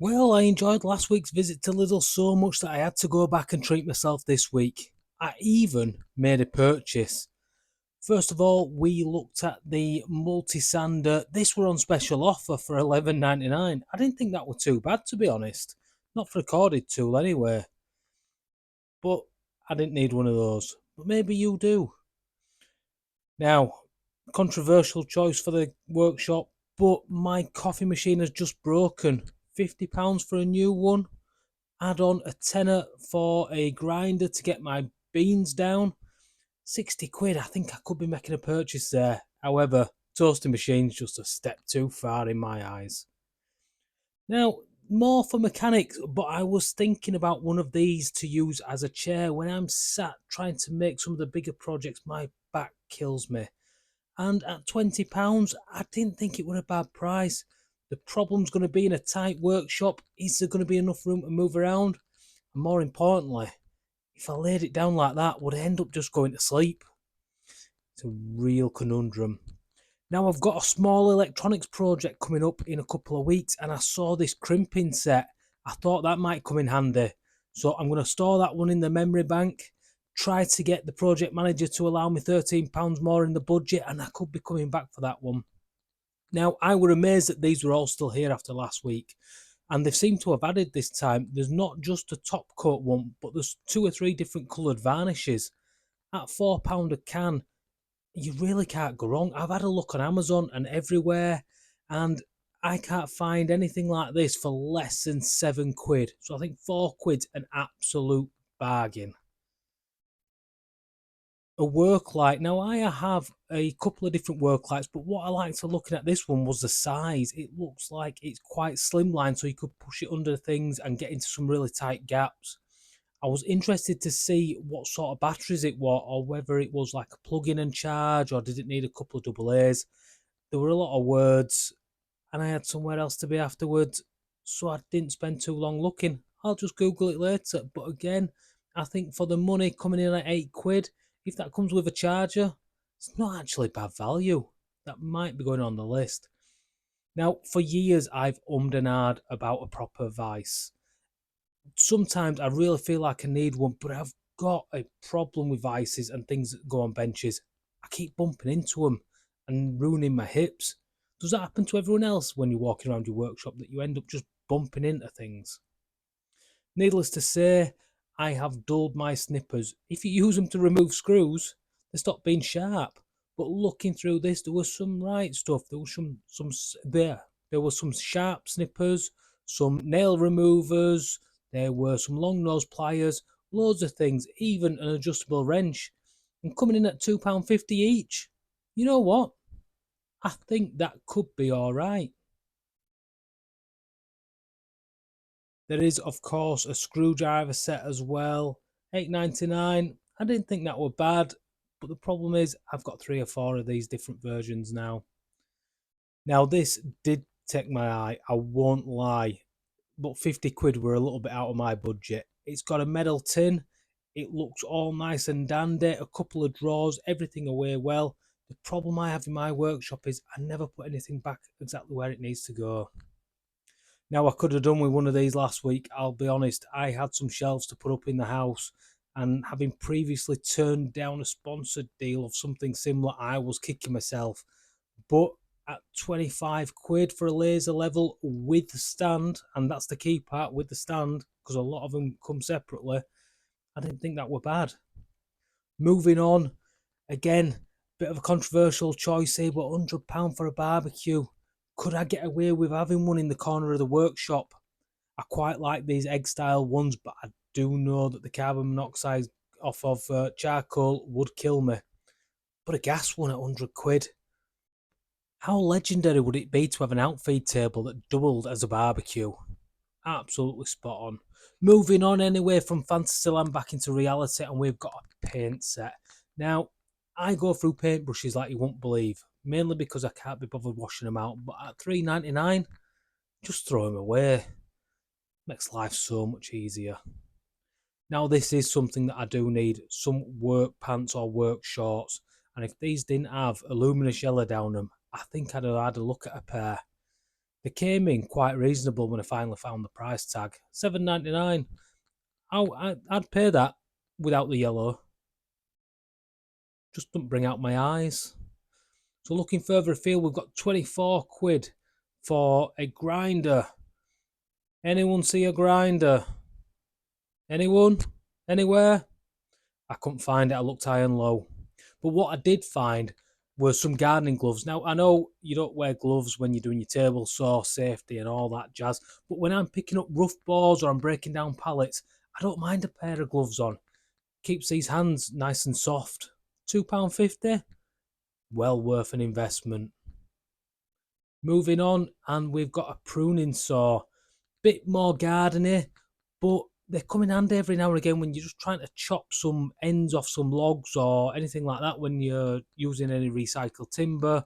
Well, I enjoyed last week's visit to Lidl so much that I had to go back and treat myself this week. I even made a purchase. First of all, we looked at the multi-sander. This were on special offer for 11.99. I didn't think that were too bad, to be honest. Not for a corded tool anyway. But I didn't need one of those. But maybe you do. Now, controversial choice for the workshop, but my coffee machine has just broken. £50 for a new one. Add on a tenner for a grinder to get my beans down. 60 quid, I think I could be making a purchase there. However, toasting machine's just a step too far in my eyes. Now, more for mechanics, but I was thinking about one of these to use as a chair when I'm sat trying to make some of the bigger projects. My back kills me. And at £20, I didn't think it was a bad price. The problem's going to be in a tight workshop. Is there going to be enough room to move around? And more importantly, if I laid it down like that, would I end up just going to sleep? It's a real conundrum. Now I've got a small electronics project coming up in a couple of weeks, and I saw this crimping set. I thought that might come in handy. So I'm going to store that one in the memory bank, try to get the project manager to allow me £13 more in the budget, and I could be coming back for that one. Now, I were amazed that these were all still here after last week, and they seem to have added this time. There's not just a top coat one, but there's 2 or 3 different coloured varnishes. At £4 a can, you really can't go wrong. I've had a look on Amazon and everywhere, and I can't find anything like this for less than 7 quid. So I think 4 quid's an absolute bargain. A work light. Now I have a couple of different work lights, but what I liked to looking at this one was the size. It looks like it's quite slimline, so you could push it under things and get into some really tight gaps. I was interested to see what sort of batteries it was, or whether it was like a plug in and charge, or did it need a couple of double A's. There were a lot of words, and I had somewhere else to be afterwards, so I didn't spend too long looking. I'll just Google it later. But again, I think for the money coming in at 8 quid, if that comes with a charger, it's not actually bad value. That might be going on the list. Now, for years, I've ummed and ahed about a proper vice. Sometimes I really feel like I need one, but I've got a problem with vices and things that go on benches. I keep bumping into them and ruining my hips. Does that happen to everyone else when you're walking around your workshop, that you end up just bumping into things? Needless to say, I have dulled my snippers. If you use them to remove screws, they stop being sharp. But looking through this, there was some right stuff. There was some there. There was some sharp snippers, some nail removers. There were some long nose pliers, loads of things, even an adjustable wrench, and coming in at £2.50 each. You know what? I think that could be all right. There is, of course, a screwdriver set as well. 8.99. I didn't think that were bad, but the problem is I've got 3 or 4 of these different versions now. Now this did take my eye, I won't lie, but 50 quid were a little bit out of my budget. It's got a metal tin. It looks all nice and dandy, a couple of drawers, everything away well. The problem I have in my workshop is I never put anything back exactly where it needs to go. Now, I could have done with one of these last week. I'll be honest, I had some shelves to put up in the house, and having previously turned down a sponsored deal of something similar, I was kicking myself. But at 25 quid for a laser level with the stand, and that's the key part, with the stand, because a lot of them come separately, I didn't think that were bad. Moving on, again, bit of a controversial choice here, but £100 for a barbecue. Could I get away with having one in the corner of the workshop? I quite like these egg style ones, but I do know that the carbon monoxide off of charcoal would kill me. But a gas one at 100 quid. How legendary would it be to have an outfeed table that doubled as a barbecue? Absolutely spot on. Moving on anyway from Fantasyland back into reality, and we've got a paint set. Now, I go through paintbrushes like you won't believe, mainly because I can't be bothered washing them out. But at £3.99, just throw them away. Makes life so much easier. Now, this is something that I do need, some work pants or work shorts. And if these didn't have a luminous yellow down them, I think I'd have had a look at a pair. They came in quite reasonable when I finally found the price tag. $7.99. I'd pay that without the yellow. Just don't bring out my eyes. So looking further afield, we've got 24 quid for a grinder. Anyone see a grinder? Anyone? Anywhere? I couldn't find it. I looked high and low. But what I did find were some gardening gloves. Now, I know you don't wear gloves when you're doing your table saw safety and all that jazz, but when I'm picking up rough boards or I'm breaking down pallets, I don't mind a pair of gloves on. Keeps these hands nice and soft. £2.50? Well worth an investment. Moving on, and we've got a pruning saw. Bit more gardening, but they come in handy every now and again when you're just trying to chop some ends off some logs or anything like that when you're using any recycled timber.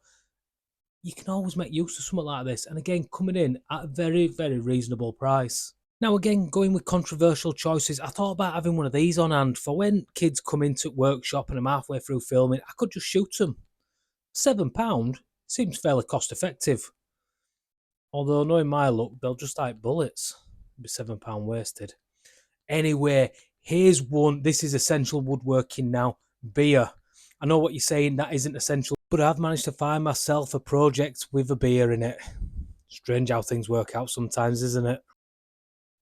You can always make use of something like this, and again, coming in at a very, very reasonable price. Now, again, going with controversial choices, I thought about having one of these on hand for when kids come into workshop and I'm halfway through filming, I could just shoot them. £7 seems fairly cost effective. Although, knowing my luck, they'll just like bullets. It'll be £7 wasted. Anyway, here's one. This is essential woodworking now. Beer. I know what you're saying, that isn't essential, but I've managed to find myself a project with a beer in it. Strange how things work out sometimes, isn't it?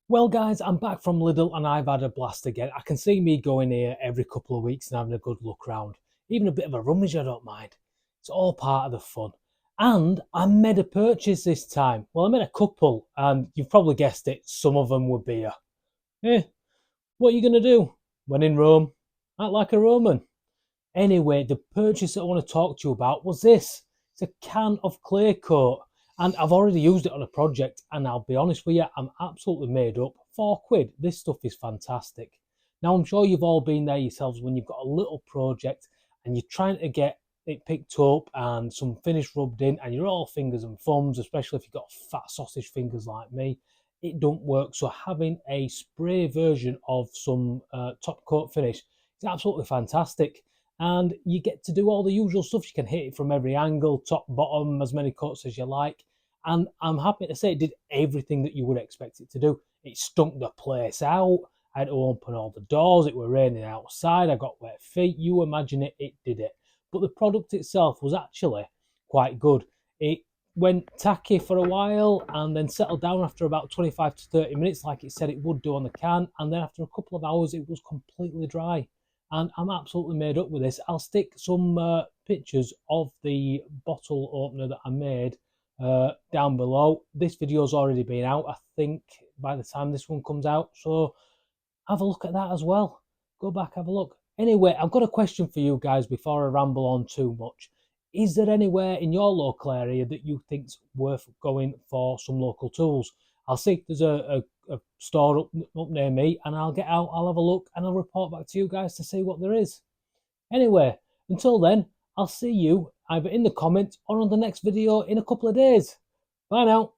Well, guys, I'm back from Lidl and I've had a blast again. I can see me going here every couple of weeks and having a good look round. Even a bit of a rummage, I don't mind. It's all part of the fun. And I made a purchase this time. Well, I made a couple, and you've probably guessed it, some of them were beer. What are you going to do? When in Rome, act like a Roman. Anyway, the purchase that I want to talk to you about was this. It's a can of clear coat. And I've already used it on a project, and I'll be honest with you, I'm absolutely made up. £4. This stuff is fantastic. Now, I'm sure you've all been there yourselves when you've got a little project and you're trying to get it picked up and some finish rubbed in, and you're all fingers and thumbs, especially if you've got fat sausage fingers like me. It don't work. So having a spray version of some top coat finish is absolutely fantastic. And you get to do all the usual stuff. You can hit it from every angle, top, bottom, as many coats as you like. And I'm happy to say it did everything that you would expect it to do. It stunk the place out. I had to open all the doors. It were raining outside. I got wet feet. You imagine it, it did it. But the product itself was actually quite good. It went tacky for a while and then settled down after about 25 to 30 minutes like it said it would do on the can. And then after a couple of hours, it was completely dry. And I'm absolutely made up with this. I'll stick some pictures of the bottle opener that I made down below. This video's already been out, I think, by the time this one comes out. So have a look at that as well. Go back, have a look. Anyway, I've got a question for you guys before I ramble on too much. Is there anywhere in your local area that you think's worth going for some local tools? I'll see if there's a store up near me, and I'll get out, I'll have a look, and I'll report back to you guys to see what there is. Anyway, until then, I'll see you either in the comments or on the next video in a couple of days. Bye now.